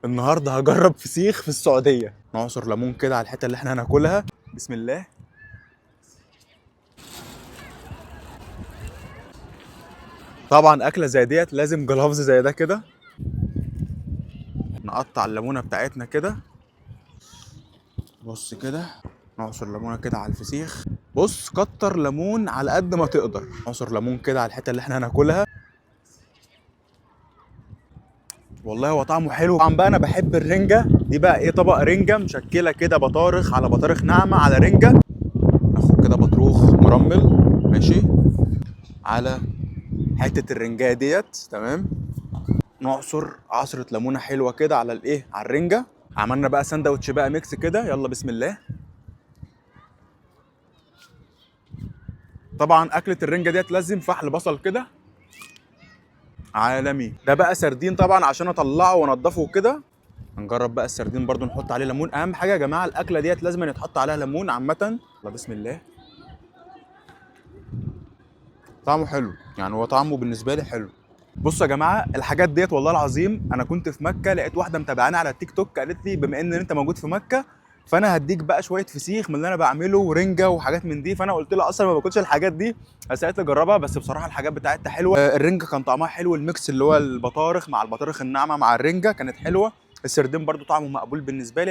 النهارده هجرب فسيخ في السعوديه. نعصر ليمون كده على الحته اللي احنا هناكلها. بسم الله. طبعا اكله زي ديت لازم جلافز زي ده كده. نقطع الليمونه بتاعتنا كده. بص كده. نعصر ليمونه كده على الفسيخ. بص كتر ليمون على قد ما تقدر. نعصر ليمون كده على الحته اللي احنا هناكلها. والله هو طعمه حلو. طبعا بقى انا بحب الرنجه دي. بقى ايه؟ طبق رنجه مشكله كده، بطارخ على بطارخ ناعمه على رنجه. ناخد كده بطروخ مرمل. ماشي. على حته الرنجايه ديت. تمام. نعصر عصره ليمونه حلوه كده على الايه، على الرنجه. عملنا بقى ساندوتش بقى ميكس كده. يلا بسم الله. طبعا اكله الرنجه ديت لازم فحل بصل كده عالمي. ده بقى سردين طبعا عشان اطلعه وانضفه كده. هنجرب بقى السردين برضو نحط عليه ليمون. اهم حاجه يا جماعه الاكله ديت لازم يتحط عليها ليمون عامه. يلا بسم الله. طعمه حلو، يعني هو طعمه بالنسبه لي حلو. بصوا يا جماعه الحاجات ديت والله العظيم انا كنت في مكه، لقيت واحده متابعاني على التيك توك قالت لي بما ان انت موجود في مكه فانا هديك بقى شويه فسيخ من اللي انا بعمله ورنجه وحاجات من دي. فانا قلت لها اصلا ما باكلش الحاجات دي، بس قالت لي جربها. بس بصراحه الحاجات بتاعتها حلوه. الرنجه كان طعمها حلو، الميكس اللي هو البطارخ مع البطارخ الناعمه مع الرنجه كانت حلوه. السردين برضو طعمه مقبول بالنسبه لي.